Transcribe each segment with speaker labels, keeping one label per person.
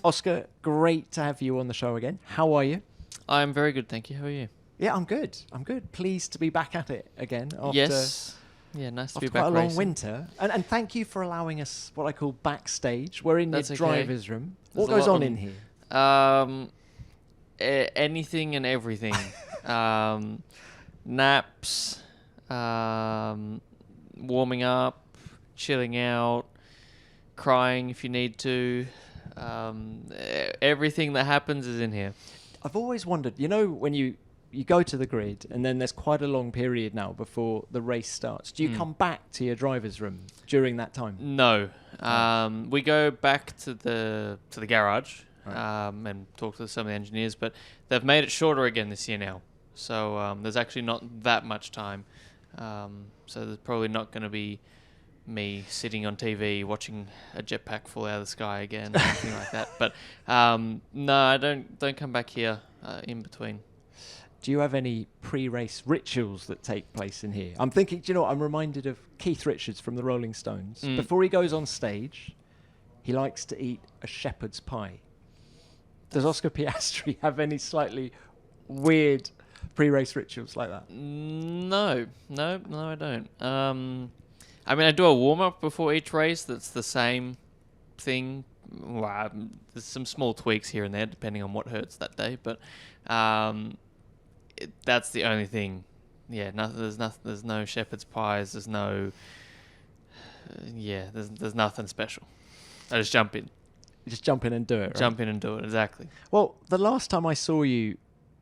Speaker 1: Oscar, great to have you on the show again. How are you?
Speaker 2: I'm very good, thank you. How are you?
Speaker 1: Yeah, I'm good. Pleased to be back at it again after,
Speaker 2: Yes. Yeah, nice to be back
Speaker 1: quite a long
Speaker 2: racing.
Speaker 1: winter. And thank you for allowing us what I call backstage. We're in
Speaker 2: That's
Speaker 1: your
Speaker 2: okay.
Speaker 1: driver's room.
Speaker 2: There's
Speaker 1: What
Speaker 2: a
Speaker 1: goes
Speaker 2: lot
Speaker 1: on
Speaker 2: on-
Speaker 1: in here?
Speaker 2: Anything and everything. Naps, warming up, chilling out, crying if you need to. Everything that happens is in here.
Speaker 1: I've always wondered, when you go to the grid and then there's quite a long period now before the race starts. Do you come back to your driver's room during that time?
Speaker 2: No. We go back to the garage
Speaker 1: Right.
Speaker 2: and talk to some of the engineers, but they've made it shorter again this year now. So there's actually not that much time. So there's probably not going to be me sitting on TV watching a jetpack fall out of the sky again or anything like that. But no, I don't come back here in between.
Speaker 1: Do you have any pre-race rituals that take place in here? I'm thinking, I'm reminded of Keith Richards from the Rolling Stones. Before he goes on stage, he likes to eat a shepherd's pie. Does Oscar Piastri have any slightly weird pre-race rituals like that?
Speaker 2: No, I don't. I mean, I do a warm-up before each race. That's the same thing. Well, there's some small tweaks here and there, depending on what hurts that day. But that's the only thing. Yeah, there's no shepherd's pies. There's no. There's nothing special. I just jump in.
Speaker 1: Just jump in and do it, right?
Speaker 2: Jump in and do it, exactly.
Speaker 1: Well, the last time I saw you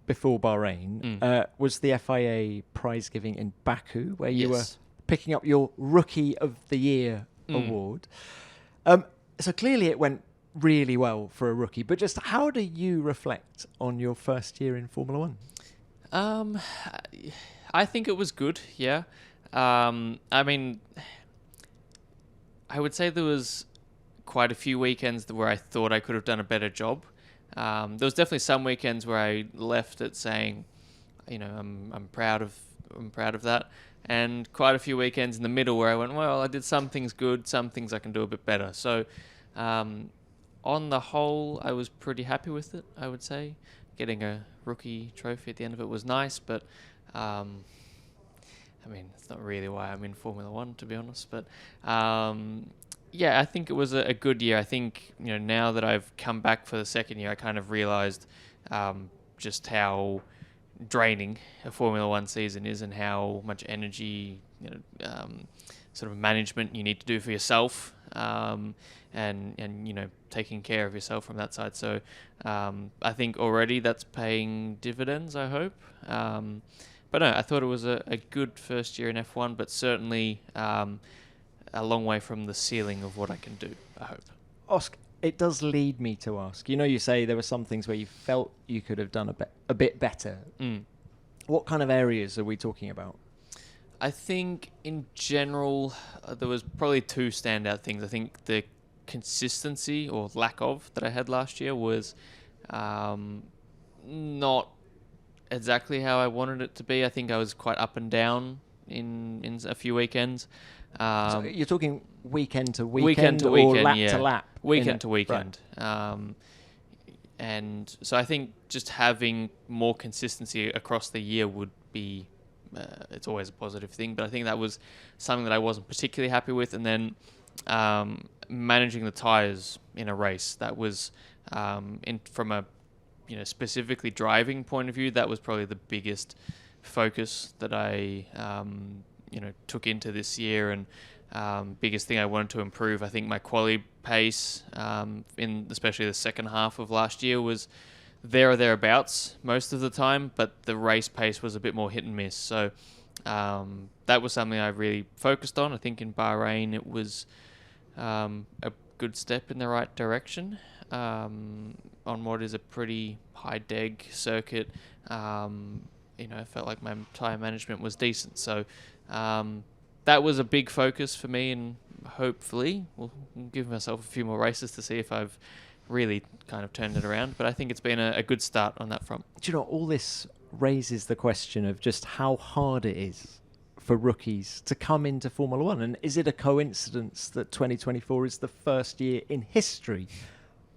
Speaker 1: before Bahrain was the FIA prize giving in Baku, where you were picking up your Rookie of the Year award. So clearly it went really well for a rookie, but just how do you reflect on your first year in Formula One?
Speaker 2: I think it was good, yeah. I mean, I would say there was quite a few weekends where I thought I could have done a better job. There was definitely some weekends where I left it saying, I'm proud of that, and quite a few weekends in the middle where I went, well, I did some things good, some things I can do a bit better. So, on the whole, I was pretty happy with it. I would say getting a rookie trophy at the end of it was nice, but I mean, it's not really why I'm in Formula One, to be honest. But yeah, I think it was a good year. I think, now that I've come back for the second year, I kind of realised just how draining a Formula One season is and how much energy, sort of management you need to do for yourself, and taking care of yourself from that side. So I think already that's paying dividends, I hope. But no, I thought it was a good first year in F1, but certainly a long way from the ceiling of what I can do, I hope.
Speaker 1: Oscar, it does lead me to ask, you say there were some things where you felt you could have done a bit better. What kind of areas are we talking about?
Speaker 2: I think in general, there was probably two standout things. I think the consistency or lack of that I had last year was not exactly how I wanted it to be. I think I was quite up and down in a few weekends.
Speaker 1: So you're talking weekend to
Speaker 2: weekend
Speaker 1: or lap to lap?
Speaker 2: Weekend to weekend. Right. And so I think just having more consistency across the year would be, it's always a positive thing, but I think that was something that I wasn't particularly happy with. And then managing the tyres in a race, that was, from a specifically driving point of view, that was probably the biggest focus that I took into this year, and biggest thing I wanted to improve. I think my quali pace in especially the second half of last year was there or thereabouts most of the time, but the race pace was a bit more hit and miss. So that was something I really focused on. I think in Bahrain it was a good step in the right direction on what is a pretty high deg circuit. I felt like my tyre management was decent. So that was a big focus for me, and hopefully we'll give myself a few more races to see if I've really kind of turned it around. But I think it's been a good start on that front.
Speaker 1: Do you know, all this raises the question of just how hard it is for rookies to come into Formula One. And is it a coincidence that 2024 is the first year in history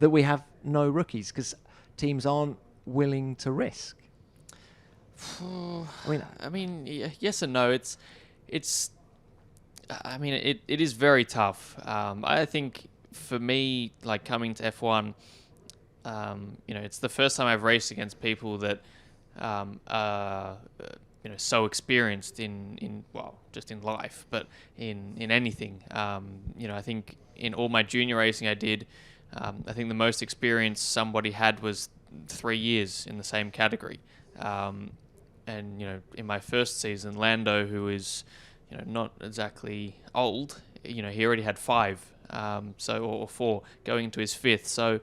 Speaker 1: that we have no rookies because teams aren't willing to risk?
Speaker 2: I mean, yes and no. It is very tough. I think for me, like coming to F1, it's the first time I've raced against people that are so experienced in just in life, but in anything. I think in all my junior racing I did, I think the most experience somebody had was 3 years in the same category. And in my first season, Lando, who is not exactly old, he already had 5, or 4 going into his 5th. So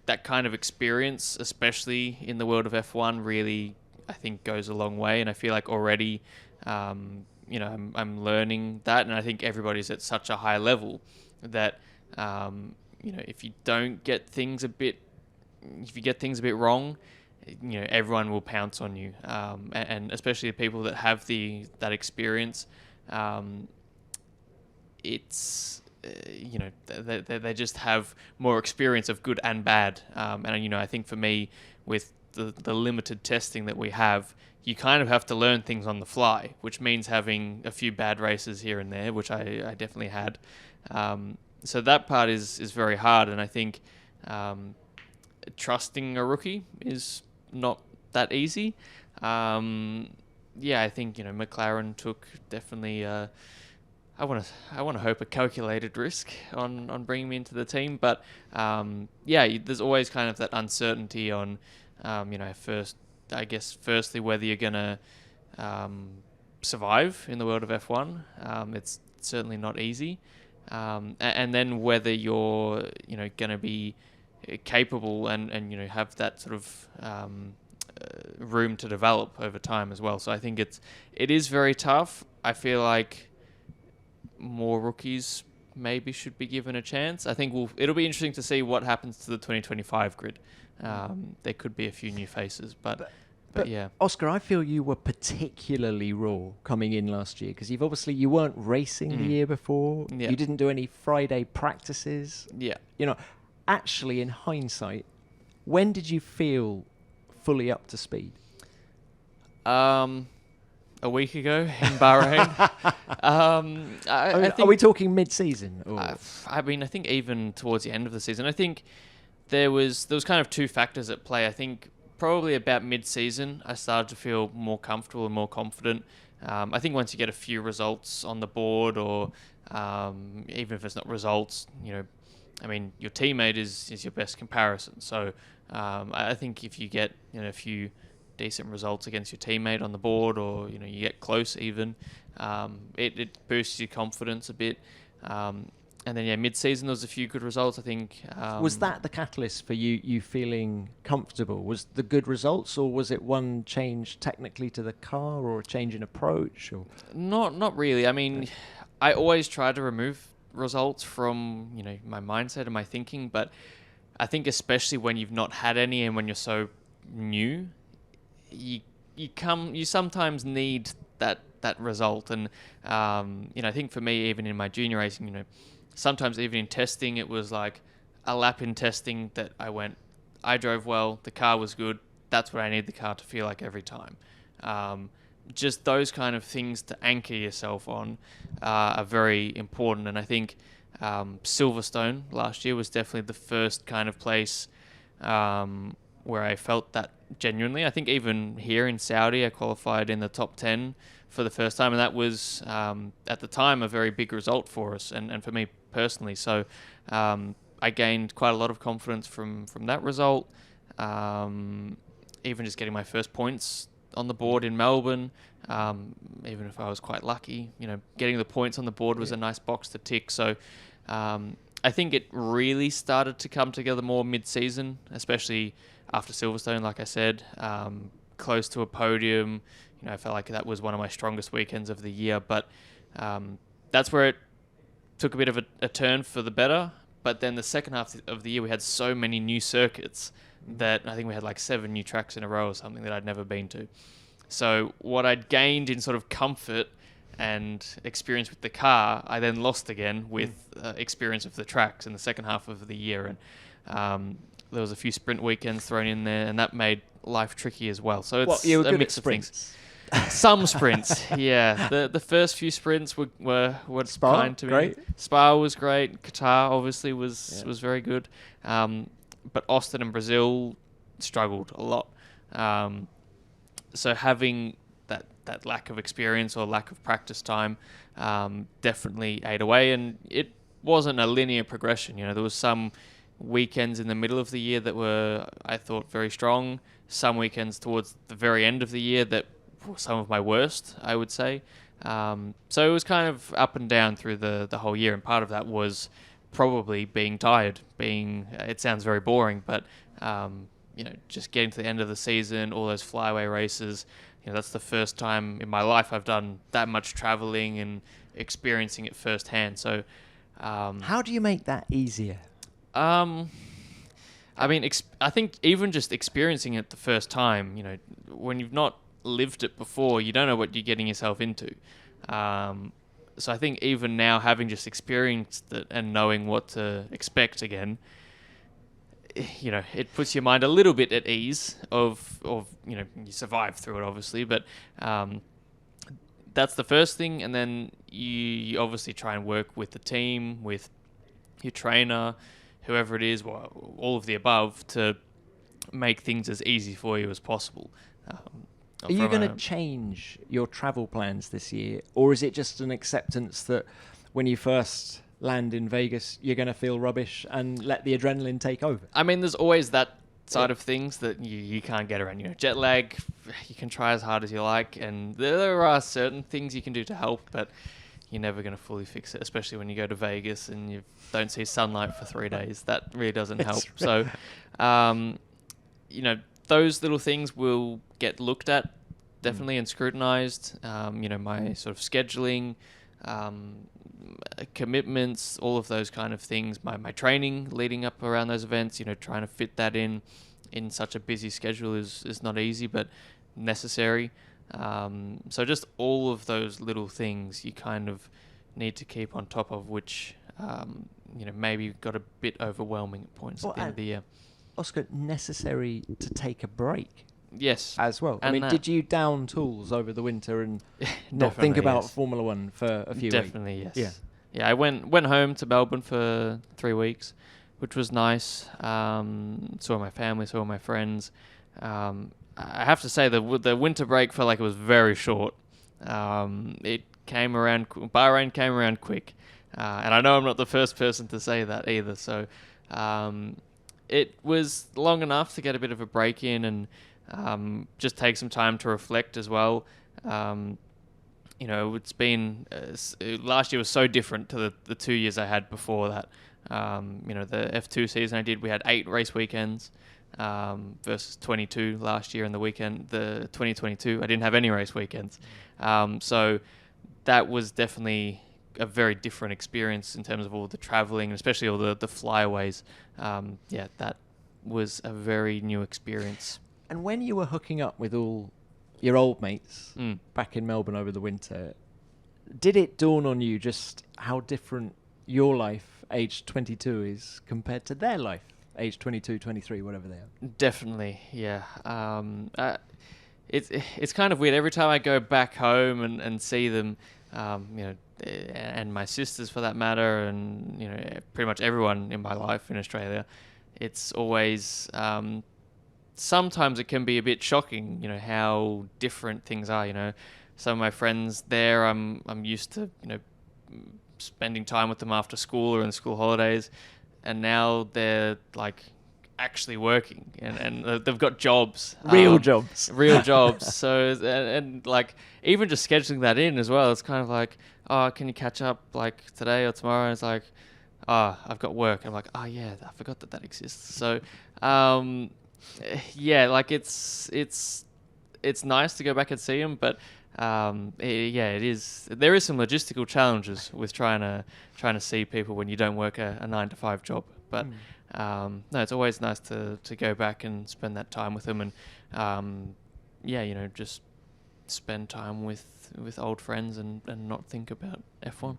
Speaker 2: that kind of experience, especially in the world of F1, really I think goes a long way. And I feel like already I'm learning that, and I think everybody's at such a high level that if you get things a bit wrong, everyone will pounce on you, and especially the people that have that experience. It's they just have more experience of good and bad, and I think for me, with the limited testing that we have, you kind of have to learn things on the fly, which means having a few bad races here and there, which I definitely had. So that part is very hard, and I think trusting a rookie is not that easy. I think McLaren took definitely I want to hope a calculated risk on bringing me into the team, but there's always kind of that uncertainty on firstly whether you're gonna survive in the world of F1. It's certainly not easy, and then whether you're gonna be capable and have that sort of room to develop over time as well. So I think it is very tough. I feel like more rookies maybe should be given a chance. I think it'll be interesting to see what happens to the 2025 grid. There could be a few new faces, but yeah.
Speaker 1: Oscar, I feel you were particularly raw coming in last year because you weren't racing the year before.
Speaker 2: Yeah.
Speaker 1: You didn't do any Friday practices.
Speaker 2: Yeah.
Speaker 1: Actually, in hindsight, when did you feel fully up to speed?
Speaker 2: A week ago in Bahrain. I think,
Speaker 1: are we talking mid-season?
Speaker 2: I think even towards the end of the season, I think there was kind of 2 factors at play. I think probably about mid-season, I started to feel more comfortable and more confident. I think once you get a few results on the board, or even if it's not results, your teammate is your best comparison. So I think if you get a few decent results against your teammate on the board, or you get close even, it boosts your confidence a bit. And then mid-season there was a few good results, I think.
Speaker 1: Was that the catalyst for you feeling comfortable? Was the good results, or was it one change technically to the car, or a change in approach? Or
Speaker 2: not really. I always try to remove results from my mindset and my thinking, but I think especially when you've not had any and when you're so new, you sometimes need that result. And I think for me, even in my junior racing, sometimes even in testing, it was like a lap in testing that I drove well, the car was good, that's what I need the car to feel like every time. Just those kind of things to anchor yourself on are very important. And I think Silverstone last year was definitely the first kind of place where I felt that genuinely. I think even here in Saudi, I qualified in the top 10 for the first time, and that was at the time a very big result for us and for me personally. So I gained quite a lot of confidence from that result. Even just getting my first points on the board in Melbourne, even if I was quite lucky, getting the points on the board was a nice box to tick. So I think it really started to come together more mid-season, especially after Silverstone, like I said, close to a podium. I felt like that was one of my strongest weekends of the year, but that's where it took a bit of a turn for the better. But then the second half of the year, we had so many new circuits that I think we had like 7 new tracks in a row or something that I'd never been to. So what I'd gained in sort of comfort and experience with the car, I then lost again with experience of the tracks in the second half of the year. And there was a few sprint weekends thrown in there, and that made life tricky as well. So it's
Speaker 1: you were
Speaker 2: a
Speaker 1: good
Speaker 2: mix
Speaker 1: at
Speaker 2: of things.
Speaker 1: sprints.
Speaker 2: Some sprints, yeah. The first few sprints were
Speaker 1: Spa,
Speaker 2: kind to me.
Speaker 1: great.
Speaker 2: Spa was great. Qatar obviously was very good. But Austin and Brazil struggled a lot. So having that lack of experience or lack of practice time definitely ate away, and it wasn't a linear progression. There was some weekends in the middle of the year that were, I thought, very strong. Some weekends towards the very end of the year that were some of my worst, I would say. So it was kind of up and down through the whole year, and part of that was probably being tired. It sounds very boring, but just getting to the end of the season, all those flyaway races. That's the first time in my life I've done that much traveling and experiencing it firsthand. So,
Speaker 1: how do you make that easier?
Speaker 2: I think even just experiencing it the first time, when you've not lived it before, you don't know what you're getting yourself into. So I think even now, having just experienced it and knowing what to expect again, it puts your mind a little bit at ease of you survive through it, obviously, but that's the first thing. And then you obviously try and work with the team, with your trainer, whoever it is, all of the above, to make things as easy for you as possible.
Speaker 1: Are you going to change your travel plans this year, or is it just an acceptance that when you first land in Vegas, you're going to feel rubbish and let the adrenaline take over?
Speaker 2: I mean, there's always that side of things that you can't get around. Jet lag, you can try as hard as you like, and there are certain things you can do to help, but you're never going to fully fix it, especially when you go to Vegas and you don't see sunlight for 3 days. That really doesn't help. So, those little things will get looked at, definitely, and scrutinized. My sort of scheduling, commitments, all of those kind of things. My training leading up around those events, trying to fit that in such a busy schedule is not easy, but necessary. So just all of those little things you kind of need to keep on top of, which maybe got a bit overwhelming at points at the end of the year.
Speaker 1: Oscar, necessary to take a break.
Speaker 2: Yes.
Speaker 1: As well. I mean, did you down tools over the winter and not think about Formula One for a few weeks?
Speaker 2: Definitely, yes. Yeah, I went home to Melbourne for 3 weeks, which was nice. Saw my family, saw my friends. I have to say the winter break felt like it was very short. It came around. Bahrain came around quick, and I know I'm not the first person to say that either. So it was long enough to get a bit of a break in and just take some time to reflect as well. It's been last year was so different to the 2 years I had before that. The F2 season I did, we had 8 race weekends versus 22 last year. And the 2022, I didn't have any race weekends. So that was definitely a very different experience in terms of all the traveling, especially all the flyaways. That was a very new experience.
Speaker 1: And when you were hooking up with all your old mates back in Melbourne over the winter, did it dawn on you just how different your life, age 22, is compared to their life, age 22, 23, whatever they are?
Speaker 2: Definitely, yeah. It's kind of weird. Every time I go back home and see them, and my sisters for that matter, and pretty much everyone in my life in Australia, it's always sometimes it can be a bit shocking, how different things are. Some of my friends there, I'm used to, spending time with them after school or in school holidays, and now they're like actually working and they've got jobs,
Speaker 1: real jobs.
Speaker 2: So and like even just scheduling that in as well, it's kind of like, oh, can you catch up like today or tomorrow? And it's like, oh, I've got work. I'm like, oh yeah, I forgot that exists. So like it's nice to go back and see them, but it is. There is some logistical challenges with trying to see people when you don't work a 9-to-5 job. But no, it's always nice to go back and spend that time with them, and just spend time with old friends and not think about F1.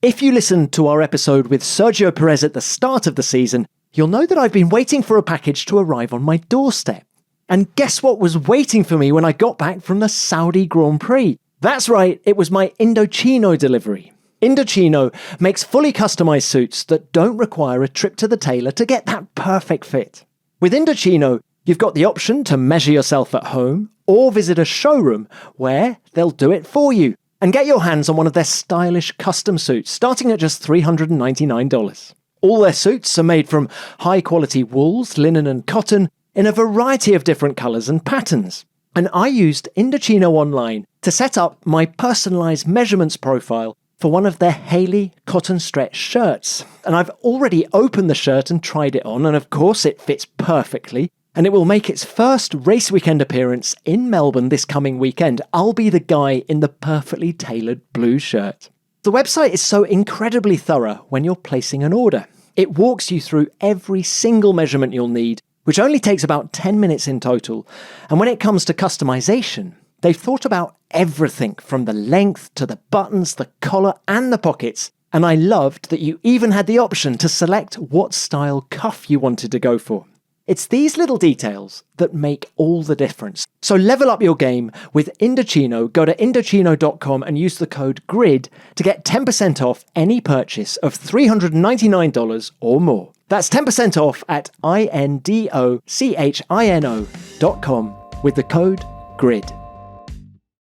Speaker 1: If you listened to our episode with Sergio Perez at the start of the season, you'll know that I've been waiting for a package to arrive on my doorstep. And guess what was waiting for me when I got back from the Saudi Grand Prix? That's right, it was my Indochino delivery. Indochino makes fully customized suits that don't require a trip to the tailor to get that perfect fit. With Indochino, you've got the option to measure yourself at home or visit a showroom where they'll do it for you and get your hands on one of their stylish custom suits starting at just $399. All their suits are made from high-quality wools, linen and cotton in a variety of different colours and patterns. And I used Indochino online to set up my personalised measurements profile for one of their Haley cotton stretch shirts. And I've already opened the shirt and tried it on, and of course it fits perfectly. And it will make its first race weekend appearance in Melbourne this coming weekend. I'll be the guy in the perfectly tailored blue shirt. The website is so incredibly thorough when you're placing an order. It walks you through every single measurement you'll need, which only takes about 10 minutes in total. And when it comes to customization, they've thought about everything from the length to the buttons, the collar and the pockets. And I loved that you even had the option to select what style cuff you wanted to go for. It's these little details that make all the difference. So level up your game with Indochino. Go to Indochino.com and use the code GRID to get 10% off any purchase of $399 or more. That's 10% off at Indochino.com with the code GRID.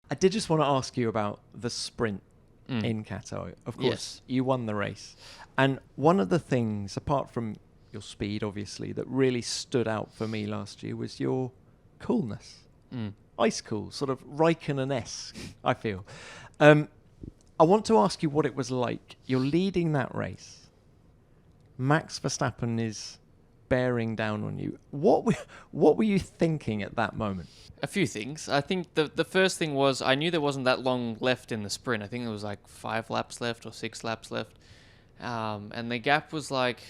Speaker 1: I did just want to ask you about the sprint in Qatar. Of course, you won the race. And one of the things, apart from your speed, obviously, that really stood out for me last year was your coolness. Ice cool, sort of Raikkonen-esque, I feel. I want to ask you what it was like. You're leading that race. Max Verstappen is bearing down on you. What were you thinking at that moment?
Speaker 2: A few things. I think the first thing was I knew there wasn't that long left in the sprint. I think there was like 5 laps left or 6 laps left. And the gap was like,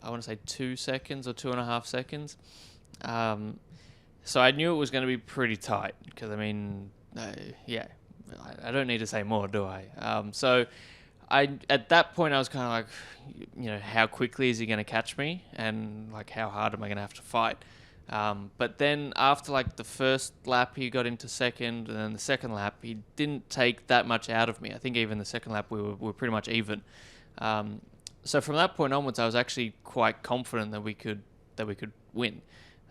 Speaker 2: I want to say 2 seconds or 2.5 seconds. So I knew it was going to be pretty tight because, I mean, I don't need to say more, do I? So at that point, I was kind of like, how quickly is he going to catch me? And like, how hard am I going to have to fight? But then after like the first lap, he got into second, and then the second lap, he didn't take that much out of me. I think even the second lap, we were pretty much even. So from that point onwards, I was actually quite confident that we could win.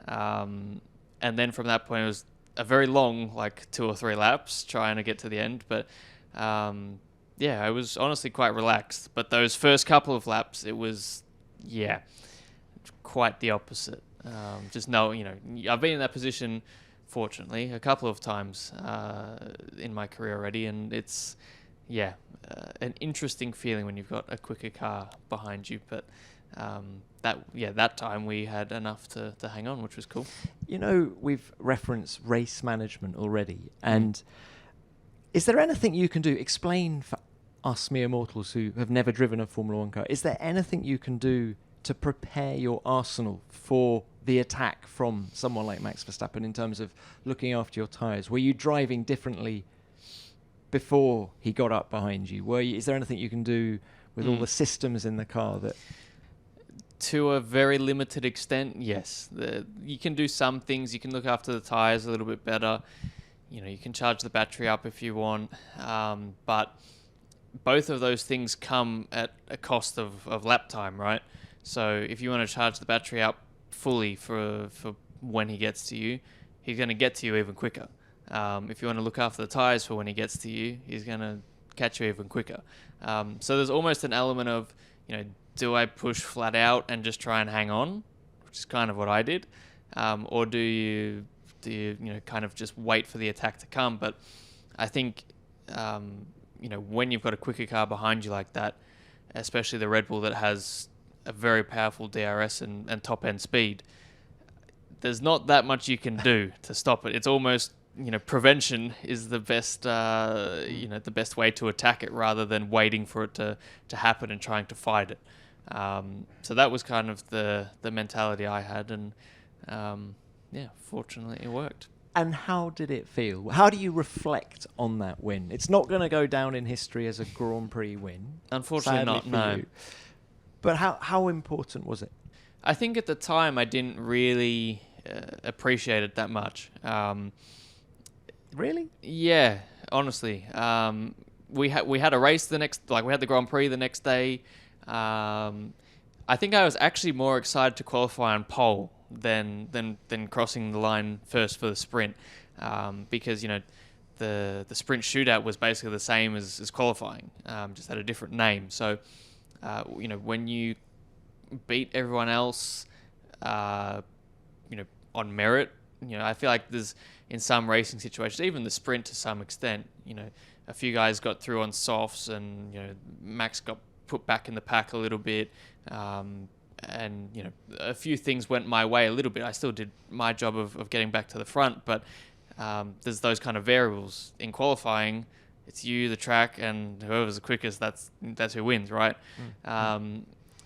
Speaker 2: And then from that point, it was a very long, like 2 or 3 laps trying to get to the end. But I was honestly quite relaxed. But those first couple of laps, it was, quite the opposite. Just know, I've been in that position, fortunately, a couple of times in my career already, and it's an interesting feeling when you've got a quicker car behind you. But that time we had enough to hang on, which was cool. We've referenced race management already, and is there anything you can do? Explain for us mere mortals who have never driven a Formula 1 car. Is there anything you can do to prepare your arsenal for the attack from someone like Max Verstappen in terms of looking after your tyres? Were you driving differently before he got up behind you? Is there anything you can do with all the systems in the car that... To a very limited extent, yes. You can do some things. You can look after the tyres a little bit better. You can charge the battery up if you want. But both of those things come at a cost of lap time, right? So if you want to charge the battery up fully for when he gets to you, he's going to get to you even quicker. If you want to look after the tyres for when he gets to you, he's going to catch you even quicker. So there's almost an element of, do I push flat out and just try and hang on, which is kind of what I did, or do you kind of just wait for the attack to come? But I think when you've got a quicker car behind you like that, especially the Red Bull that has a very powerful DRS and top end speed, there's not that much you can do to stop it. It's almost, prevention is the best, the best way to attack it rather than waiting for it to happen and trying to fight it. So that was kind of the mentality I had, and fortunately it worked.
Speaker 1: And how did it feel? How do you reflect on that win? It's not going to go down in history as a Grand Prix win.
Speaker 2: Unfortunately not, no.
Speaker 1: You. But how important was it?
Speaker 2: I think at the time I didn't really appreciate it that much.
Speaker 1: Really?
Speaker 2: Yeah, honestly. We had a race we had the Grand Prix the next day. I think I was actually more excited to qualify on pole than crossing the line first for the sprint, because the sprint shootout was basically the same as qualifying, just had a different name. So when you beat everyone else, on merit, I feel like there's in some racing situations, even the sprint to some extent, a few guys got through on softs, and Max got put back in the pack a little bit. And a few things went my way a little bit. I still did my job of getting back to the front, but there's those kind of variables in qualifying. It's you, the track, and whoever's the quickest, that's who wins, right?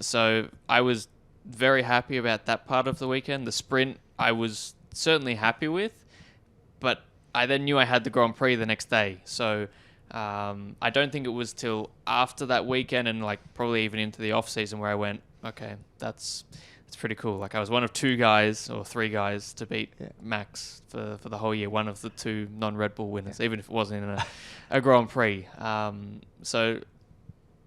Speaker 2: So I was very happy about that part of the weekend. The sprint I was certainly happy with, but I then knew I had the Grand Prix the next day. So I don't think it was till after that weekend, and probably even into the off season, where I went, okay, that's pretty cool. I was one of 2 guys or 3 guys to beat Max for the whole year, one of the 2 non-Red Bull winners, even if it wasn't in a Grand Prix. So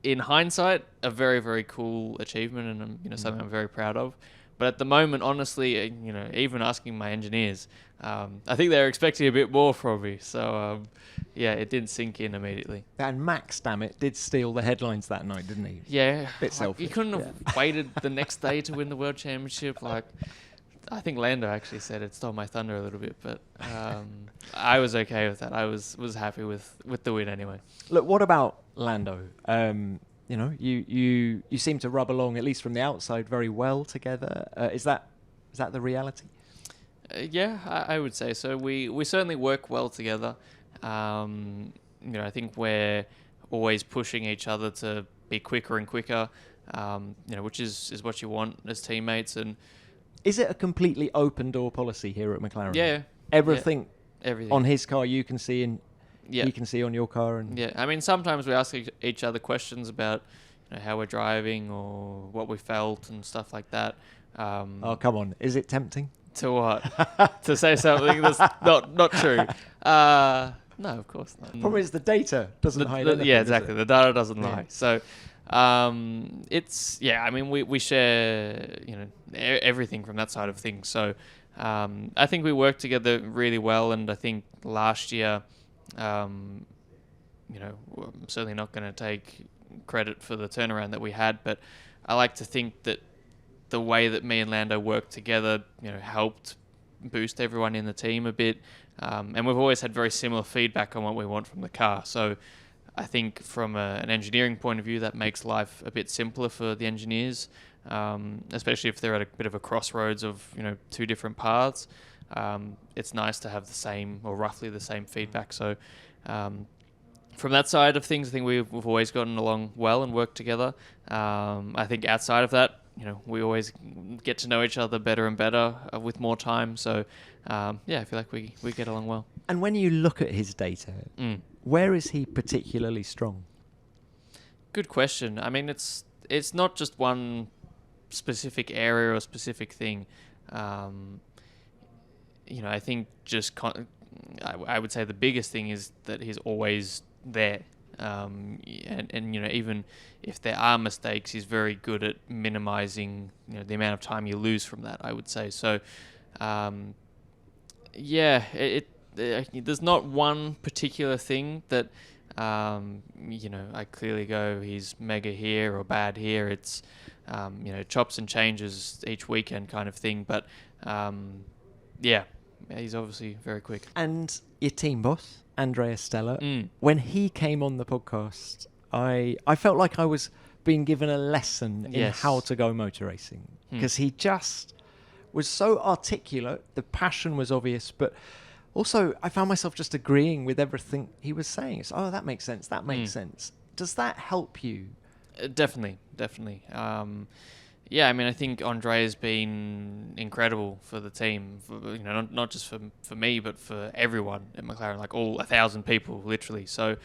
Speaker 2: in hindsight, a very, very cool achievement, and something I'm very proud of. But at the moment, honestly, even asking my engineers, I think they're expecting a bit more from me. So, it didn't sink in immediately.
Speaker 1: And Max, damn it, did steal the headlines that night, didn't he?
Speaker 2: Yeah.
Speaker 1: Bit selfish.
Speaker 2: You couldn't have waited the next day to win the World Championship. I think Lando actually said it stole my thunder a little bit, but I was okay with that. I was happy with the win anyway.
Speaker 1: Look, what about Lando? You seem to rub along, at least from the outside, very well together. Is that the reality?
Speaker 2: I would say so. We certainly work well together. I think we're always pushing each other to be quicker and quicker, which is what you want as teammates. And
Speaker 1: is it a completely open door policy here at McLaren?
Speaker 2: Yeah.
Speaker 1: Everything on his car you can see, and he can see on your car. And
Speaker 2: I mean, sometimes we ask each other questions about how we're driving or what we felt and stuff like that.
Speaker 1: Oh, come on. Is it tempting?
Speaker 2: To what? To say something that's not true. No, of course not.
Speaker 1: The problem is the data doesn't hide anything.
Speaker 2: Yeah, exactly. The data doesn't lie. So I mean, we share, everything from that side of things. So I think we work together really well. And I think last year, I'm certainly not going to take credit for the turnaround that we had, but I like to think that the way that me and Lando worked together, helped boost everyone in the team a bit. And we've always had very similar feedback on what we want from the car. So I think from an engineering point of view, that makes life a bit simpler for the engineers, especially if they're at a bit of a crossroads of, 2 different paths. It's nice to have the same or roughly the same feedback. So from that side of things, I think we've always gotten along well and worked together. I think outside of that, we always get to know each other better and better with more time. So, I feel like we get along well.
Speaker 1: And when you look at his data, where is he particularly strong?
Speaker 2: Good question. I mean, it's not just one specific area or specific thing. I think just I would say the biggest thing is that he's always there. And even if there are mistakes, he's very good at minimizing the amount of time you lose from that, I would say. So there's not one particular thing that I clearly go he's mega here or bad here. It's chops and changes each weekend kind of thing, but he's obviously very quick.
Speaker 1: And your team boss, Andrea Stella, when he came on the podcast, I felt like I was being given a lesson in how to go motor racing, because he just was so articulate. The passion was obvious, but also I found myself just agreeing with everything he was saying. It's, that makes sense. That makes sense. Does that help you?
Speaker 2: Definitely. Yeah, I mean, I think Andrea's been incredible for the team. Not just for me, but for everyone at McLaren, like all 1,000 people, literally. So,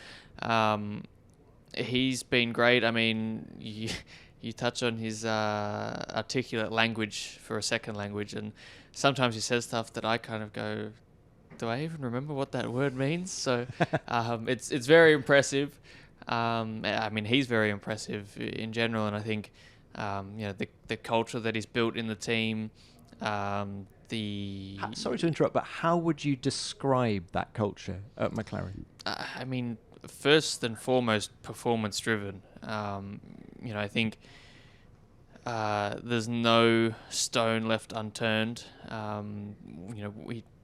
Speaker 2: he's been great. I mean, you touch on his articulate language for a second language, and sometimes he says stuff that I kind of go, do I even remember what that word means? So, it's very impressive. I mean, he's very impressive in general, and I think the culture that he's built in the team.
Speaker 1: Sorry to interrupt, but how would you describe that culture at McLaren?
Speaker 2: I mean, first and foremost, performance driven. I think there's no stone left unturned.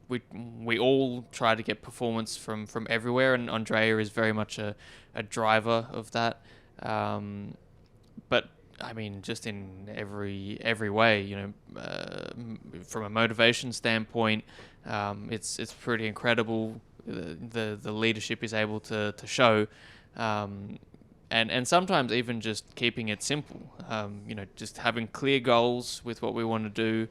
Speaker 2: We all try to get performance from everywhere, and Andrea is very much a driver of that. But I mean, just in every way, from a motivation standpoint, it's pretty incredible. The leadership is able to show, and sometimes even just keeping it simple. Just having clear goals with what we want to do,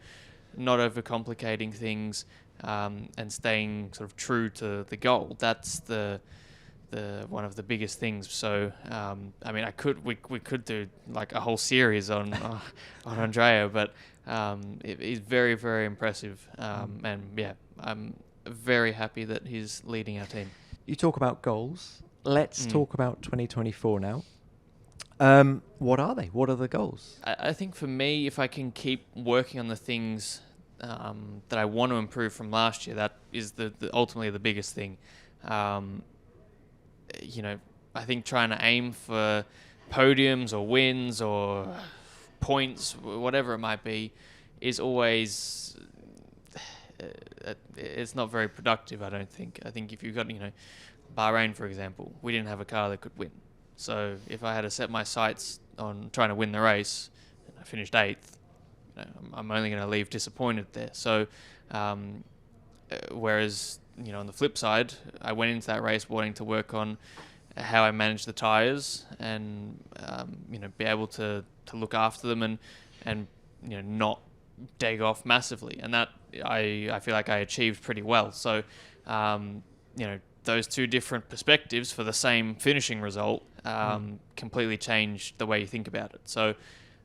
Speaker 2: not overcomplicating things, and staying sort of true to the goal. That's the one of the biggest things. So I mean, we could do like a whole series on Andrea, but he's very, very impressive, and yeah, I'm very happy that he's leading our team.
Speaker 1: You talk about goals. Let's talk about 2024 now. What are they? What are the goals?
Speaker 2: I think for me, if I can keep working on the things that I want to improve from last year, that is ultimately the biggest thing. I think trying to aim for podiums or wins or points, whatever it might be, is always it's not very productive. I don't think. I think if you've got Bahrain, for example, we didn't have a car that could win. So if I had to set my sights on trying to win the race, and I finished 8th, I'm only going to leave disappointed there. So whereas on the flip side, I went into that race wanting to work on how I manage the tyres and be able to look after them and not dig off massively, and that I feel like I achieved pretty well. So those two different perspectives for the same finishing result completely changed the way you think about it. So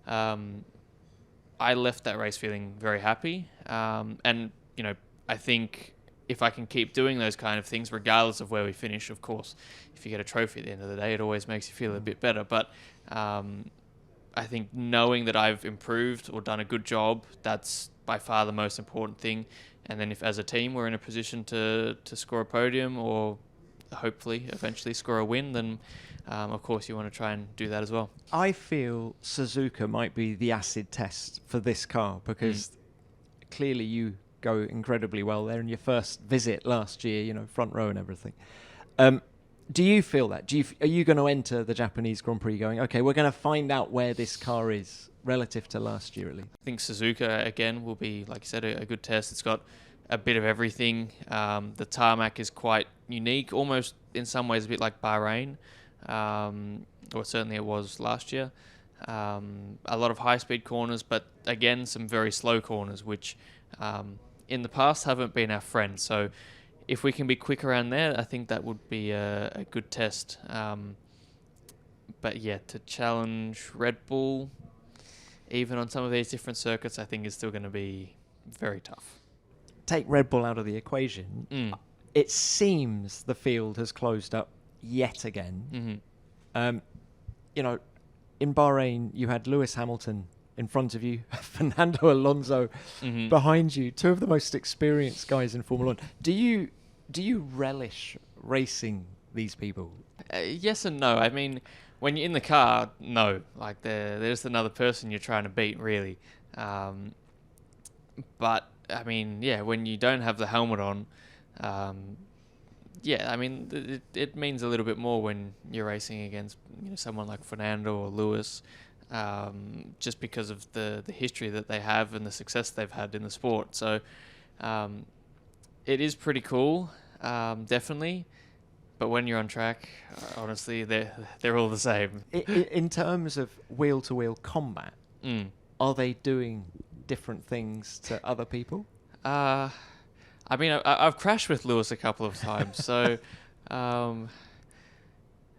Speaker 2: I left that race feeling very happy, and I think if I can keep doing those kind of things, regardless of where we finish, of course, if you get a trophy at the end of the day, it always makes you feel a bit better. But I think knowing that I've improved or done a good job, that's by far the most important thing. And then if as a team we're in a position to score a podium or hopefully eventually score a win, then of course you want to try and do that as well.
Speaker 1: I feel Suzuka might be the acid test for this car because clearly you go incredibly well there in your first visit last year, front row and everything. Do you feel that? Are you going to enter the Japanese Grand Prix going, okay, we're going to find out where this car is relative to last year at least?
Speaker 2: I think Suzuka, again, will be, like you said, a good test. It's got a bit of everything. The tarmac is quite unique, almost in some ways a bit like Bahrain, or certainly it was last year. A lot of high-speed corners, but again, some very slow corners, which in the past haven't been our friend. So if we can be quick around there, I think that would be a good test. But yeah, to challenge Red Bull, even on some of these different circuits, I think is still going to be very tough.
Speaker 1: Take Red Bull out of the equation. It seems the field has closed up yet again. In Bahrain, you had Lewis Hamilton in front of you, Fernando Alonso behind you, two of the most experienced guys in Formula 1. Do you relish racing these people?
Speaker 2: Yes and no. I mean, when you're in the car, no. Like they're just another person you're trying to beat, really. But I mean, yeah, when you don't have the helmet on, I mean, it means a little bit more when you're racing against someone like Fernando or Lewis. Just because of the history that they have and the success they've had in the sport. So it is pretty cool, definitely. But when you're on track, honestly, they're all the same.
Speaker 1: In terms of wheel-to-wheel combat, are they doing different things to other people?
Speaker 2: I mean, I've crashed with Lewis a couple of times, so and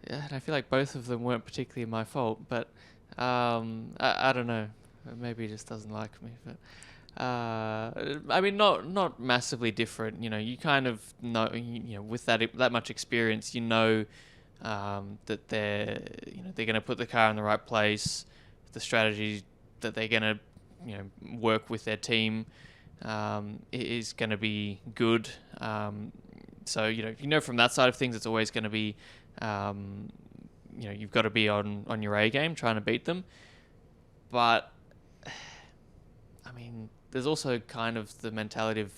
Speaker 2: I feel like both of them weren't particularly my fault, but I don't know. Maybe he just doesn't like me, but I mean, not massively different. You kind of know, with that much experience, that they're going to put the car in the right place, the strategy that they're going to work with their team is going to be good. So from that side of things, it's always going to be you've got to be on your A game trying to beat them. But I mean, there's also kind of the mentality of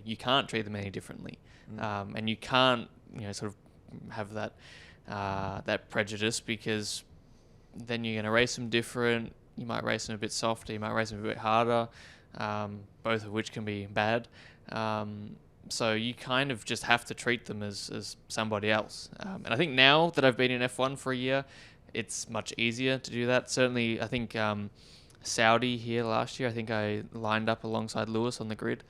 Speaker 2: you can't treat them any differently, and you can't sort of have that prejudice, because then you're going to race them different. You might race them a bit softer, you might race them a bit harder, both of which can be bad. So you kind of just have to treat them as somebody else. And I think now that I've been in F1 for a year, it's much easier to do that. Certainly, I think Saudi here last year, I think I lined up alongside Lewis on the grid.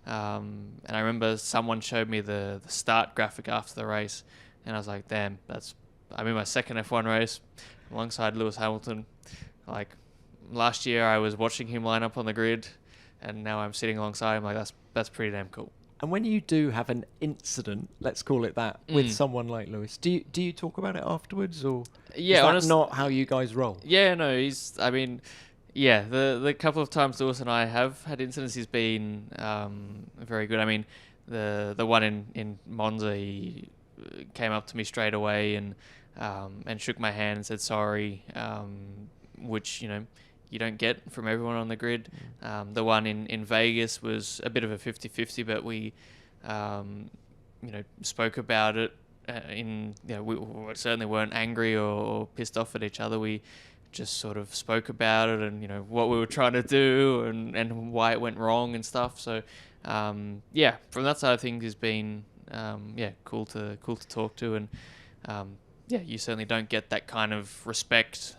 Speaker 2: And I remember someone showed me the start graphic after the race, and I was like, damn, I'm in my second F1 race alongside Lewis Hamilton. Like, last year I was watching him line up on the grid, and now I'm sitting alongside him. Like, that's pretty damn cool.
Speaker 1: And when you do have an incident, let's call it that, with someone like Lewis, do you talk about it afterwards, or is that not how you guys roll?
Speaker 2: Yeah, no, the couple of times Lewis and I have had incidents, he's been very good. I mean, the one in Monza, he came up to me straight away and shook my hand and said sorry, which you don't get from everyone on the grid. The one in Vegas was a bit of a 50-50, but we spoke about it. We certainly weren't angry or pissed off at each other. We just sort of spoke about it and what we were trying to do and why it went wrong and stuff. So from that side of things, it's been cool to talk to, and you certainly don't get that kind of respect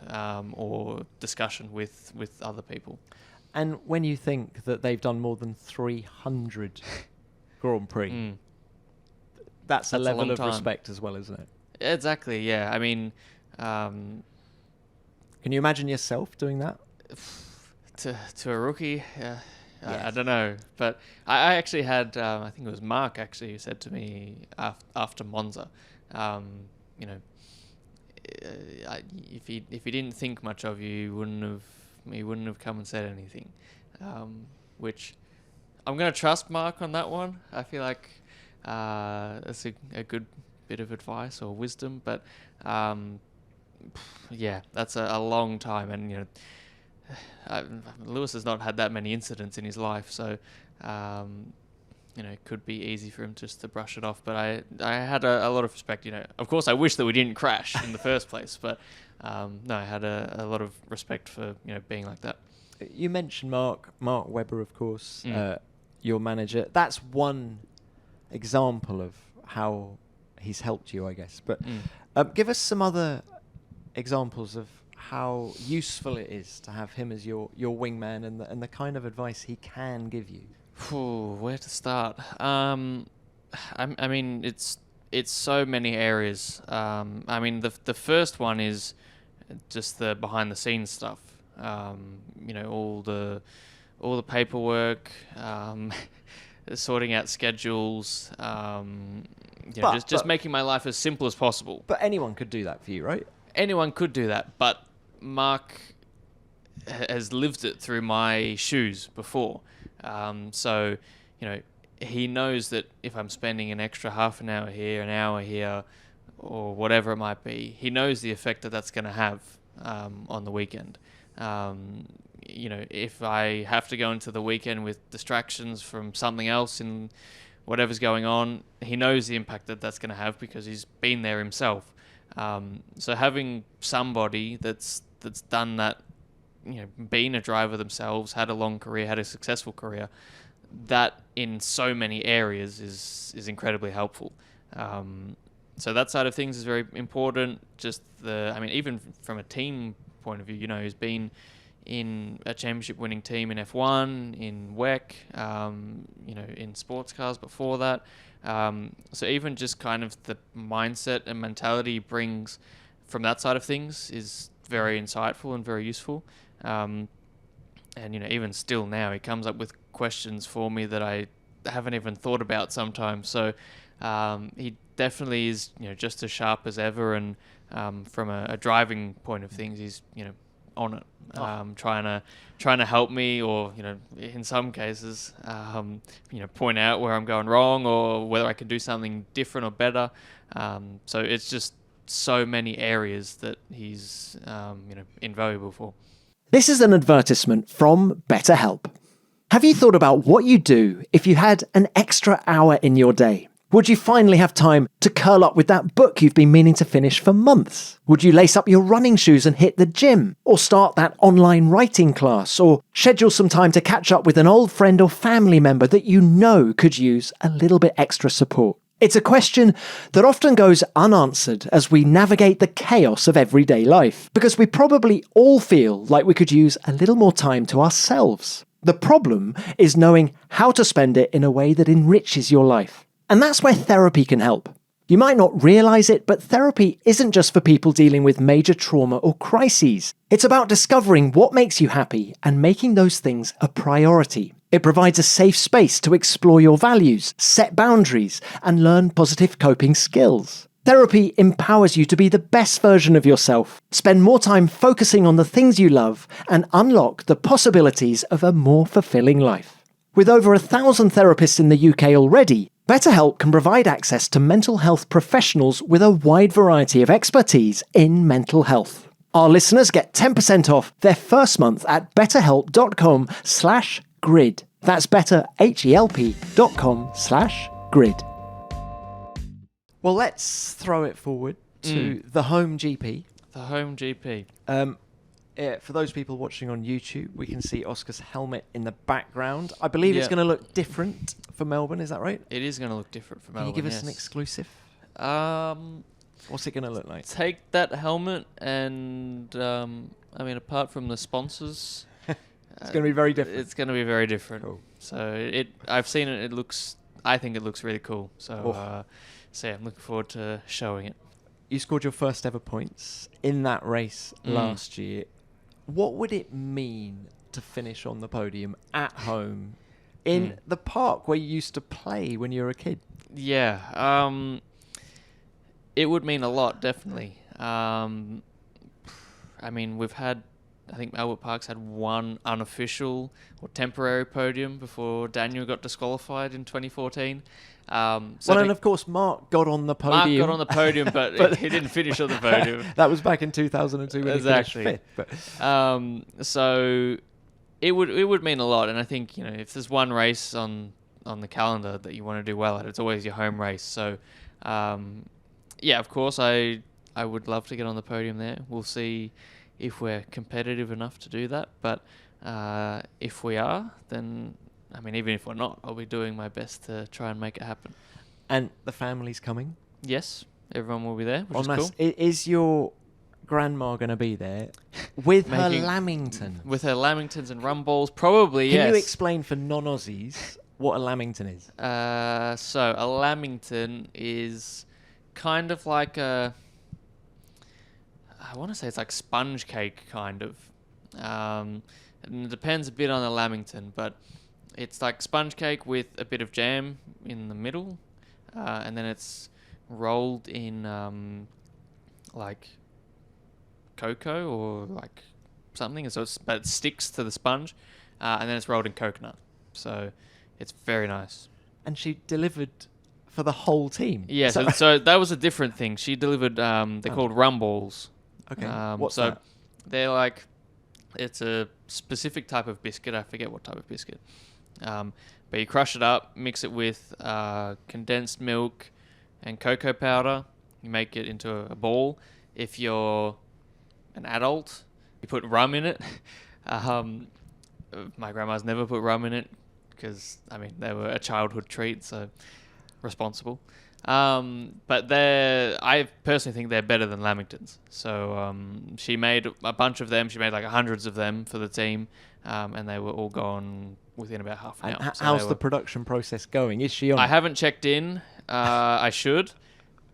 Speaker 2: or discussion with other people.
Speaker 1: And when you think that they've done more than 300 Grand Prix, that's a level of respect as well, isn't it?
Speaker 2: Exactly, yeah. I mean,
Speaker 1: can you imagine yourself doing that?
Speaker 2: To a rookie? Yes. I don't know. But I actually had, I think it was Mark actually who said to me after Monza, if he didn't think much of you, he wouldn't have come and said anything. Which I'm going to trust Mark on that one. I feel like that's a good bit of advice or wisdom. But that's a long time, and Lewis has not had that many incidents in his life, so it could be easy for him just to brush it off. But I had a lot of respect. Of course, I wish that we didn't crash in the first place, but I had a lot of respect for being like that.
Speaker 1: You mentioned Mark Webber, of course, your manager. That's one example of how he's helped you, I guess. But give us some other examples of how useful it is to have him as your wingman and the kind of advice he can give you.
Speaker 2: Where to start? I mean, it's so many areas. I mean, the first one is just the behind the scenes stuff. All the paperwork, sorting out schedules. Just making my life as simple as possible.
Speaker 1: But anyone could do that for you, right?
Speaker 2: Anyone could do that, but Mark has lived it through my shoes before. So, he knows that if I'm spending an extra half an hour here, an hour here, or whatever it might be, he knows the effect that that's going to have on the weekend. If I have to go into the weekend with distractions from something else and whatever's going on, he knows the impact that that's going to have because he's been there himself. So having somebody that's done that, been a driver themselves, had a long career, had a successful career, that in so many areas is incredibly helpful. So that side of things is very important. Just even from a team point of view, he's been in a championship-winning team in F1, in WEC, in sports cars before that. So even just kind of the mindset and mentality he brings from that side of things is very insightful and very useful. And even still now, he comes up with questions for me that I haven't even thought about sometimes. So he definitely is, just as sharp as ever. And from a driving point of things, he's, on it, trying to help me, or in some cases, point out where I'm going wrong or whether I can do something different or better. So it's just so many areas that he's invaluable for.
Speaker 1: This is an advertisement from BetterHelp. Have you thought about what you'd do if you had an extra hour in your day? Would you finally have time to curl up with that book you've been meaning to finish for months? Would you lace up your running shoes and hit the gym? Or start that online writing class? Or schedule some time to catch up with an old friend or family member that you know could use a little bit extra support? It's a question that often goes unanswered as we navigate the chaos of everyday life, because we probably all feel like we could use a little more time to ourselves. The problem is knowing how to spend it in a way that enriches your life. And that's where therapy can help. You might not realize it, but therapy isn't just for people dealing with major trauma or crises. It's about discovering what makes you happy and making those things a priority. It provides a safe space to explore your values, set boundaries, and learn positive coping skills. Therapy empowers you to be the best version of yourself, spend more time focusing on the things you love, and unlock the possibilities of a more fulfilling life. With over 1,000 therapists in the UK already, BetterHelp can provide access to mental health professionals with a wide variety of expertise in mental health. Our listeners get 10% off their first month at betterhelp.com/grid. That's betterhelp.com/grid. Well, let's throw it forward to the home GP.
Speaker 2: The home GP.
Speaker 1: For those people watching on YouTube, we can see Oscar's helmet in the background. I believe it's going to look different for Melbourne, is that right?
Speaker 2: It is going to look different for Melbourne.
Speaker 1: Can you give us an exclusive? What's it going to look like?
Speaker 2: Take that helmet and, apart from the sponsors...
Speaker 1: it's going to be very different.
Speaker 2: It's going to be very different.
Speaker 1: Cool.
Speaker 2: So I've seen it. I think it looks really cool. So I'm looking forward to showing it.
Speaker 1: You scored your first ever points in that race last year. What would it mean to finish on the podium at home in the park where you used to play when you were a kid?
Speaker 2: Yeah, it would mean a lot, definitely. We've had, I think Albert Park's had one unofficial or temporary podium before Daniel got disqualified in 2014. And of course,
Speaker 1: Mark got on the podium.
Speaker 2: Mark got on the podium, but he didn't finish on the podium.
Speaker 1: That was back in 2002 when he finished fifth. But.
Speaker 2: So it would mean a lot, and I think if there's one race on the calendar that you want to do well at, it's always your home race. So of course, I would love to get on the podium there. We'll see if we're competitive enough to do that, but if we are, then. Even if we're not, I'll be doing my best to try and make it happen. And
Speaker 1: the family's coming?
Speaker 2: Yes, everyone will be there, which is cool.
Speaker 1: Is your grandma going to be there with her Lamington?
Speaker 2: With her Lamingtons and rum balls, probably, yes.
Speaker 1: Can you explain for non-Aussies what a Lamington is?
Speaker 2: So a Lamington is kind of like I want to say it's like sponge cake, kind of. And it depends a bit on the Lamington, but... It's like sponge cake with a bit of jam in the middle, and then it's rolled in like cocoa or like something, but it sticks to the sponge, and then it's rolled in coconut. So it's very nice.
Speaker 1: And she delivered for the whole team?
Speaker 2: Yeah, so that was a different thing. She delivered, they're called rum balls.
Speaker 1: Okay, what's that?
Speaker 2: They're like, it's a specific type of biscuit. I forget what type of biscuit. But you crush it up, mix it with condensed milk and cocoa powder. You make it into a ball. If you're an adult, you put rum in it. My grandma's never put rum in it because, they were a childhood treat, so responsible. But I personally think they're better than Lamingtons. So she made a bunch of them. She made like hundreds of them for the team, and they were all gone within about half an hour.
Speaker 1: How's the production process going? Is she on?
Speaker 2: I haven't checked in. I should,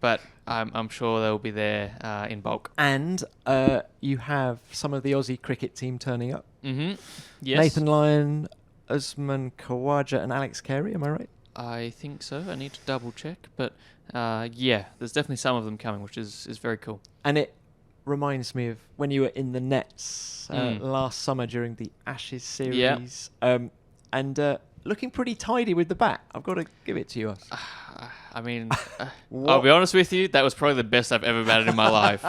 Speaker 2: but I'm sure they'll be there in bulk.
Speaker 1: And you have some of the Aussie cricket team turning up.
Speaker 2: Mm-hmm. Yes.
Speaker 1: Nathan Lyon, Usman Khawaja, and Alex Carey. Am I right?
Speaker 2: I think so. I need to double check, but yeah, there's definitely some of them coming, which is very cool.
Speaker 1: And it reminds me of when you were in the nets last summer during the Ashes series, and looking pretty tidy with the bat. I've got to give it to you.
Speaker 2: I mean, I'll be honest with you, that was probably the best I've ever batted in my life.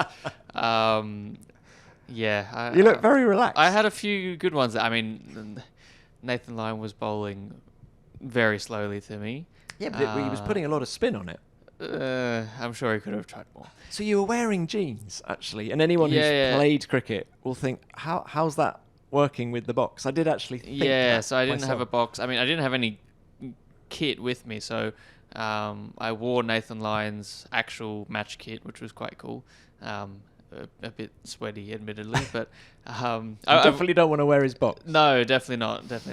Speaker 2: Yeah,
Speaker 1: you look very relaxed.
Speaker 2: I had a few good ones. I mean, Nathan Lyon was bowling very slowly to me.
Speaker 1: Yeah, but he was putting a lot of spin on it.
Speaker 2: I'm sure he could have tried more.
Speaker 1: So you were wearing jeans, actually, and anyone who's played cricket will think, how's that working with the box? I did actually think that
Speaker 2: so I didn't
Speaker 1: myself.
Speaker 2: have a box. I mean, I didn't have any kit with me, so I wore Nathan Lyon's actual match kit, which was quite cool. A bit sweaty, admittedly, but
Speaker 1: I definitely don't want to wear his box.
Speaker 2: No, definitely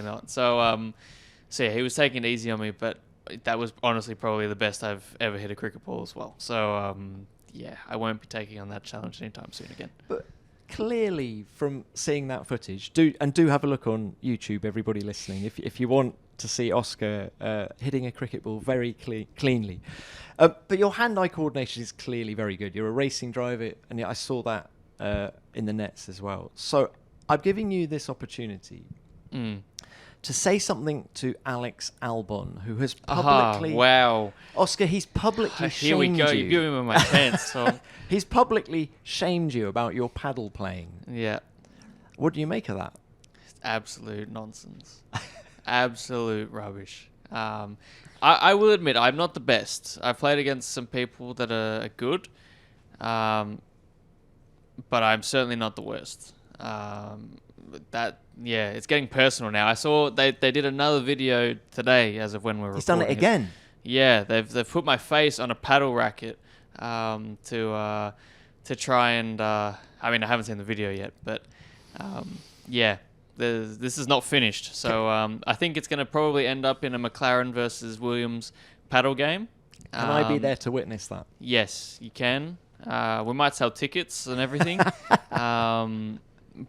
Speaker 2: not. So yeah, he was taking it easy on me, but that was honestly probably the best I've ever hit a cricket ball as well. So yeah, I won't be taking on that challenge anytime soon again. But
Speaker 1: clearly, from seeing that footage, do have a look on YouTube, everybody listening, if you want to see Oscar hitting a cricket ball very cleanly. But your hand-eye coordination is clearly very good. You're a racing driver, and I saw that in the nets as well. So I'm giving you this opportunity to say something to Alex Albon, who has publicly...
Speaker 2: wow.
Speaker 1: Oscar, he's publicly
Speaker 2: Here
Speaker 1: shamed
Speaker 2: we go.
Speaker 1: you.
Speaker 2: You're giving me my chance. So.
Speaker 1: He's publicly shamed you about your paddle playing.
Speaker 2: Yeah.
Speaker 1: What do you make of that?
Speaker 2: It's absolute nonsense. Absolute rubbish. I will admit, I'm not the best. I've played against some people that are good, but I'm certainly not the worst. It's getting personal now. I saw they did another video today, as of when we're recording.
Speaker 1: He's done it again.
Speaker 2: Yeah, they've put my face on a paddle racket to try and. I mean, I haven't seen the video yet, but yeah. This is not finished, so I think it's going to probably end up in a McLaren versus Williams paddle game.
Speaker 1: Can I be there to witness that?
Speaker 2: Yes, you can. We might sell tickets and everything.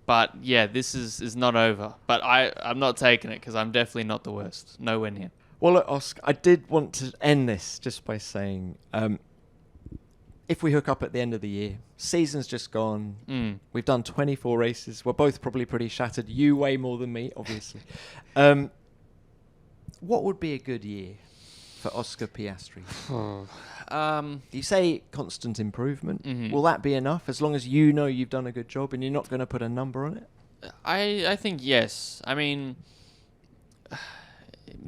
Speaker 2: But yeah, this is not over. But I'm not taking it because I'm definitely not the worst. Nowhere near.
Speaker 1: Well, look, Oscar, I did want to end this just by saying, if we hook up at the end of the year, season's just gone. We've done 24 races. We're both probably pretty shattered. You way more than me, obviously. What would be a good year for Oscar Piastri? You say constant improvement. Mm-hmm. Will that be enough as long as you know you've done a good job and you're not going to put a number on it?
Speaker 2: I think yes. I mean,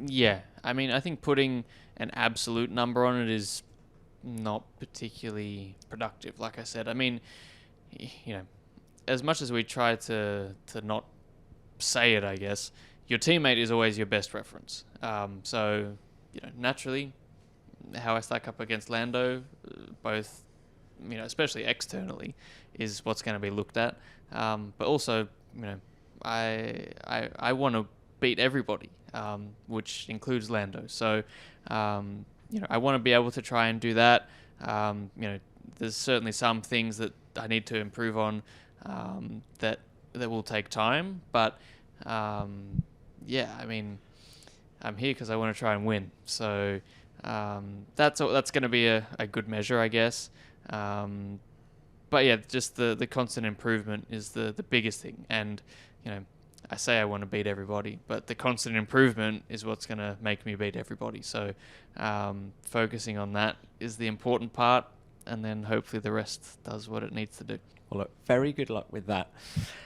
Speaker 2: yeah. I mean, I think putting an absolute number on it is not particularly productive, like I said. I mean, you know, as much as we try to not say it, I guess, your teammate is always your best reference. So, you know, naturally, how I stack up against Lando, both, you know, especially externally, is what's going to be looked at. But also, you know, I want to beat everybody, which includes Lando. So, you know, I want to be able to try and do that. You know, there's certainly some things that I need to improve on that will take time. But yeah, I mean, I'm here because I want to try and win. So that's going to be a good measure, I guess. But yeah, just the constant improvement is the biggest thing. And, you know, I say I want to beat everybody, but the constant improvement is what's going to make me beat everybody. So focusing on that is the important part, and then hopefully the rest does what it needs to do.
Speaker 1: Well, look, very good luck with that.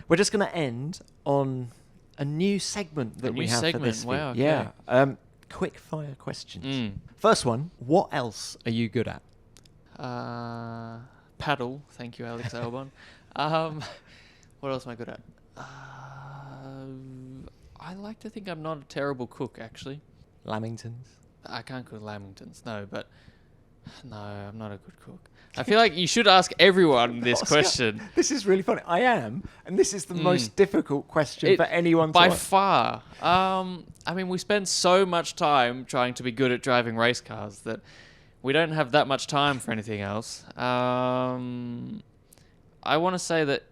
Speaker 1: We're just going to end on a new segment that we have for this week.
Speaker 2: Wow, okay.
Speaker 1: Yeah. Quick fire questions. First one, what else are you good at?
Speaker 2: Paddle. Thank you, Alex Albon. What else am I good at? I like to think I'm not a terrible cook, actually.
Speaker 1: Lamingtons?
Speaker 2: I can't cook lamingtons, no, but No, I'm not a good cook. I feel like you should ask everyone this question.
Speaker 1: This is really funny. I am, and this is the most difficult question for anyone
Speaker 2: by
Speaker 1: to
Speaker 2: far. I mean, we spend so much time trying to be good at driving race cars that we don't have that much time for anything else. I want to say that,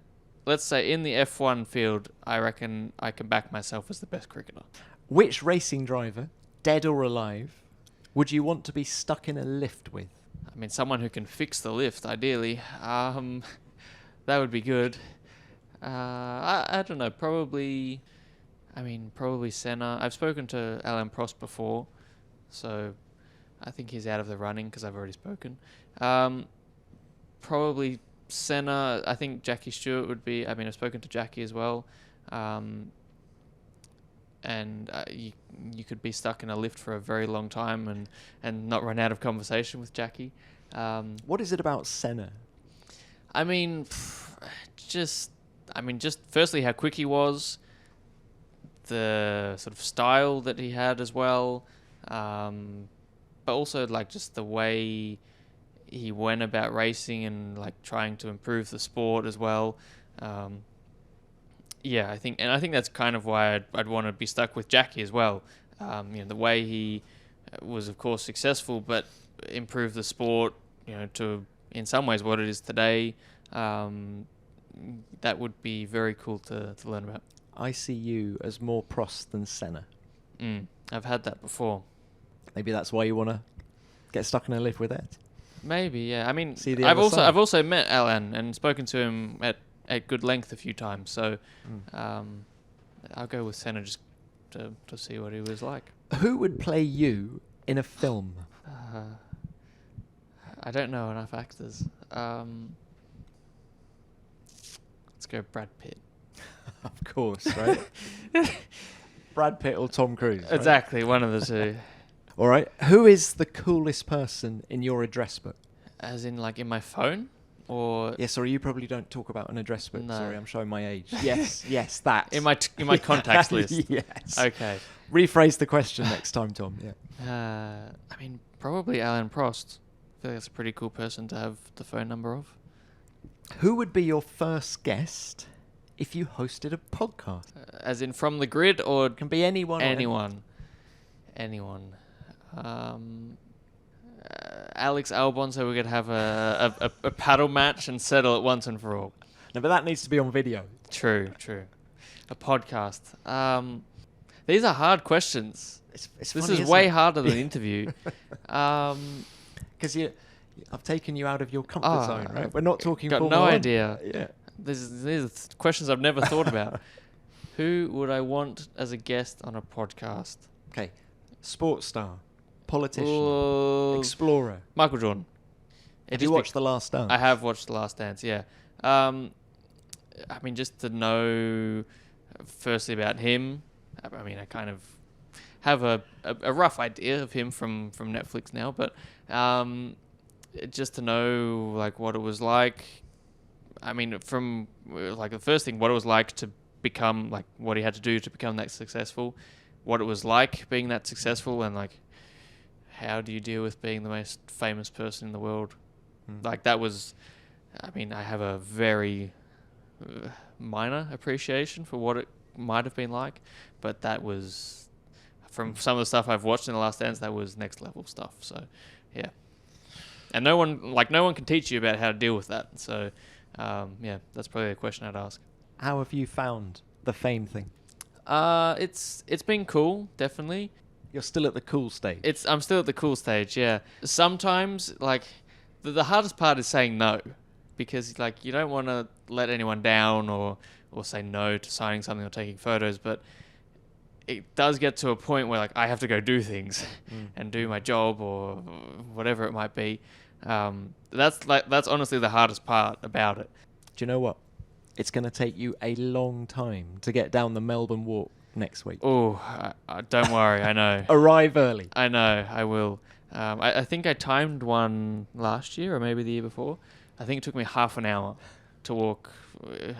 Speaker 2: let's say in the F1 field, I reckon I can back myself as the best cricketer.
Speaker 1: Which racing driver, dead or alive, would you want to be stuck in a lift with?
Speaker 2: I mean, someone who can fix the lift, ideally. That would be good. I don't know. Probably Senna. I've spoken to Alain Prost before, so I think he's out of the running because I've already spoken. Probably Senna. I think Jackie Stewart would be. I mean, I've spoken to Jackie as well. And you could be stuck in a lift for a very long time and not run out of conversation with Jackie.
Speaker 1: What is it about Senna?
Speaker 2: I mean, just firstly how quick he was, the sort of style that he had as well, but also like just the way he went about racing and like trying to improve the sport as well. Yeah, I think that's kind of why I'd want to be stuck with Jackie as well. The way he was, of course, successful, but improved the sport, to in some ways what it is today. That would be very cool to learn about.
Speaker 1: I see you as more Prost than Senna.
Speaker 2: I've had that before.
Speaker 1: Maybe that's why you want to get stuck in a lift with it.
Speaker 2: Maybe, yeah. I mean,
Speaker 1: See the
Speaker 2: I've
Speaker 1: other side.
Speaker 2: also met Alan and spoken to him at good length a few times. So I'll go with Senna just to see what he was like.
Speaker 1: Who would play you in a film?
Speaker 2: I don't know enough actors. Let's go Brad Pitt.
Speaker 1: Of course, right? Brad Pitt or Tom Cruise, right?
Speaker 2: Exactly, one of the two.
Speaker 1: All right. Who is the coolest person in your address book?
Speaker 2: As in, like, in my phone? Or
Speaker 1: Yeah, sorry, you probably don't talk about an address book.
Speaker 2: No.
Speaker 1: Sorry, I'm showing my age. Yes, that.
Speaker 2: in my contacts list?
Speaker 1: Yes.
Speaker 2: Okay.
Speaker 1: Rephrase the question next time, Tom. Yeah.
Speaker 2: I mean, probably Alan Prost. I feel like that's a pretty cool person to have the phone number of.
Speaker 1: Who would be your first guest if you hosted a podcast?
Speaker 2: As in from the grid, or
Speaker 1: Can be anyone.
Speaker 2: anyone? Alex Albon, so we could have a paddle match and settle it once and for all.
Speaker 1: No, but that needs to be on video.
Speaker 2: True. A podcast. These are hard questions.
Speaker 1: It's
Speaker 2: This
Speaker 1: funny,
Speaker 2: is
Speaker 1: isn't
Speaker 2: way
Speaker 1: it?
Speaker 2: harder than the interview.
Speaker 1: Because I've taken you out of your comfort zone, right? We're not talking
Speaker 2: Got
Speaker 1: Formula
Speaker 2: no
Speaker 1: One.
Speaker 2: idea.
Speaker 1: Yeah.
Speaker 2: These are questions I've never thought about. Who would I want as a guest on a podcast?
Speaker 1: Okay. Sports star, politician,
Speaker 2: Ooh,
Speaker 1: explorer.
Speaker 2: Michael Jordan.
Speaker 1: Have you watched The Last Dance?
Speaker 2: I have watched The Last Dance, yeah. I mean, just to know, firstly, about him. I mean, I kind of have a rough idea of him from Netflix now, but just to know, like, what it was like. I mean, from, like, the first thing, what it was like to become, like, what he had to do to become that successful, what it was like being that successful, and, like, how do you deal with being the most famous person in the world? Like, that was, I mean, I have a very minor appreciation for what it might have been like, but that was, from some of the stuff I've watched in The Last Dance, that was next level stuff. So, yeah. And no one can teach you about how to deal with that. So, yeah, that's probably a question I'd ask.
Speaker 1: How have you found the fame thing?
Speaker 2: It's been cool, definitely.
Speaker 1: You're still at the cool stage.
Speaker 2: I'm still at the cool stage, yeah. Sometimes, like, the hardest part is saying no, because, like, you don't want to let anyone down or say no to signing something or taking photos, but it does get to a point where, like, I have to go do things and do my job or whatever it might be. That's honestly the hardest part about it.
Speaker 1: Do you know what? It's going to take you a long time to get down the Melbourne walk next week.
Speaker 2: Oh, don't worry, I know.
Speaker 1: Arrive early.
Speaker 2: I know, I will. I think I timed one last year or maybe the year before. I think it took me half an hour to walk.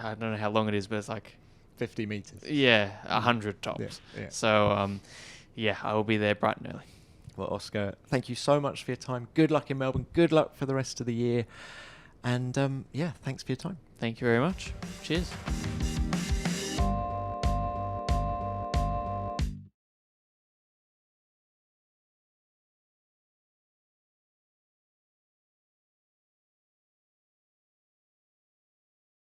Speaker 2: I don't know how long it is, but it's like
Speaker 1: 50 meters.
Speaker 2: Yeah, 100 tops.
Speaker 1: Yeah.
Speaker 2: So, yeah, I will be there bright and early.
Speaker 1: Well, Oscar, thank you so much for your time. Good luck in Melbourne. Good luck for the rest of the year. And yeah, thanks for your time.
Speaker 2: Thank you very much. Cheers.